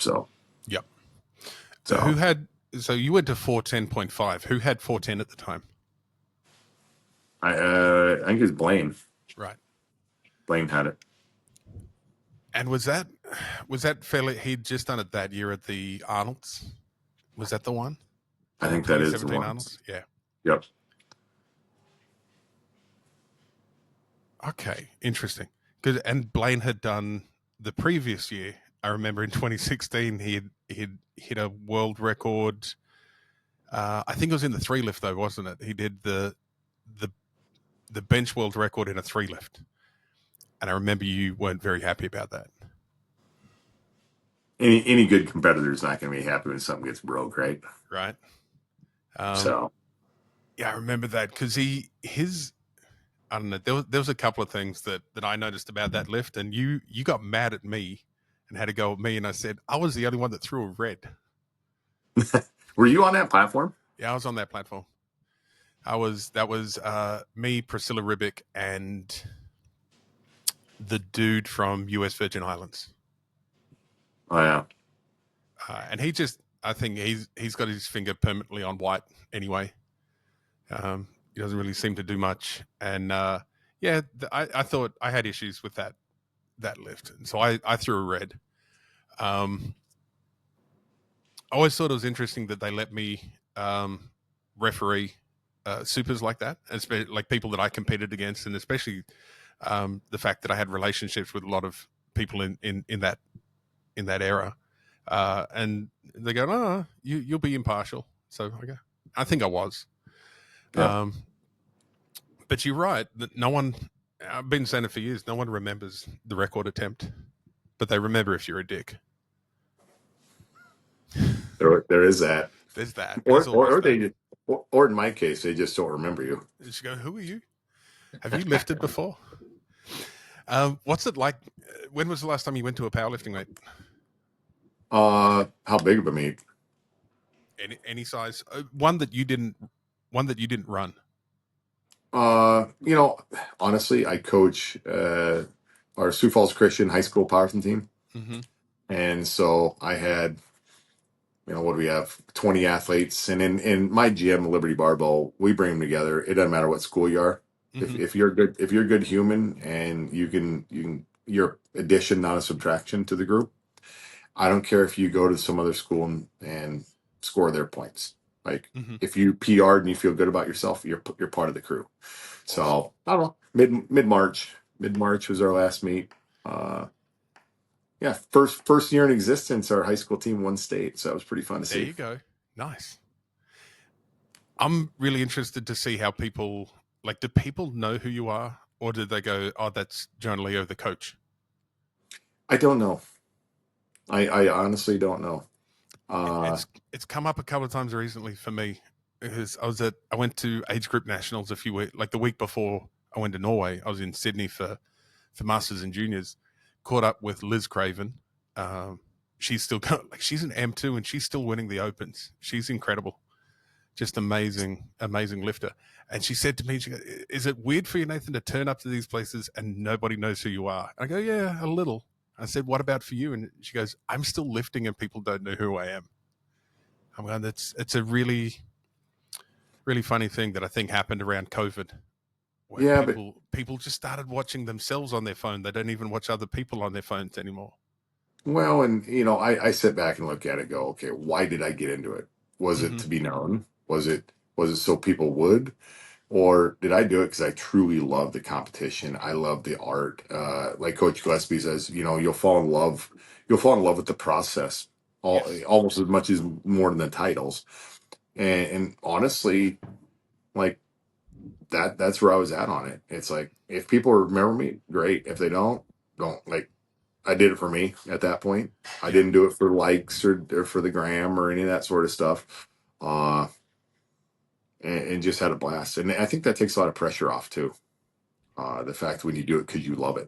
So, Yep. so So you went to 410.5. Who had 410 at the time? I think it's Blaine. Right. Blaine had it. And was that fairly? He'd just done it that year at the Arnolds. Was that the one? I The think that is the 2017 one. Arnolds. Yeah. Yep. Okay. Interesting. Good. And Blaine had done the previous year. I remember in 2016 he'd hit a world record. I think it was in the 3 lift though, wasn't it? He did the bench world record in a 3 lift, and I remember you weren't very happy about that. Any good competitor is not going to be happy when something gets broke, right? Right. So Yeah, I remember that because I don't know. There was a couple of things that I noticed about that lift, and you got mad at me and had to go at me, and I said I was the only one that threw a red. were you on that platform? Yeah, I was on that platform. That was me, Priscilla Ribic, and the dude from US Virgin Islands. Oh yeah. And I think he's got his finger permanently on white anyway. He doesn't really seem to do much, and I thought I had issues with that lift, and so I threw a red. I always thought it was interesting that they let me referee supers like that, especially like people that I competed against, and especially the fact that I had relationships with a lot of people in that era. And they go, "Oh, you'll be impartial." So I go, "I think I was." Yeah. But you're right that no one. I've been saying it for years. No one remembers the record attempt, but they remember if you're a dick. There is that. There's that. There's always Or that. they just, or in my case, they just don't remember you. You should go, "Who are you? Have you lifted before?" What's it like? When was the last time you went to a powerlifting meet? How big of a meet? Any size? One that you didn't run. Honestly, I coach our Sioux Falls Christian high school powerlifting team, Mm-hmm. and so I had, what do we have? 20 athletes, and in my gym, Liberty Barbell, we bring them together. It doesn't matter what school you are. Mm-hmm. If you're good, if you're a good human, and you're addition, not a subtraction to the group. I don't care if you go to some other school and score their points. Like Mm-hmm. if you PR'd and you feel good about yourself, you're part of the crew. Awesome. So I don't know. Mid March was our last meet. Yeah, first year in existence, our high school team won state, so it was pretty fun to see. There you go. Nice. I'm really interested to see how people do people know who you are, or do they go, "Oh, that's Jona Leo, the coach"? I don't know. I honestly don't know. It's come up a couple of times recently for me because I went to age group nationals a few weeks, like the week before I went to Norway. I was in Sydney for masters and juniors. Caught up with Liz Craven. She's still she's an M2 and she's still winning the opens. She's incredible, just amazing lifter. And she said to me, she goes, "Is it weird for you, Nathan, to turn up to these places and nobody knows who you are?" I go, "Yeah, a little." I said, "What about for you?" And she goes, "I'm still lifting and people don't know who I am." I'm going, it's a really, really funny thing that I think happened around COVID, where Yeah, but people just started watching themselves on their phone. They don't even watch other people on their phones anymore. well, and I sit back and look at it, and go, okay, why did I get into it? Was it Mm-hmm. to be known? Was it so people would? Or did I do it because I truly love the competition? I love the art. Like Coach Gillespie says, you'll fall in love. You'll fall in love with the process, Yes. almost as much as more than the titles. And honestly, like that's where I was at on it. It's like if people remember me, great. If they don't. Like I did it for me at that point. I Yeah. didn't do it for likes or for the gram or any of that sort of stuff. Uh, and just had a blast. And I think that takes a lot of pressure off too. The fact when you do it because you love it.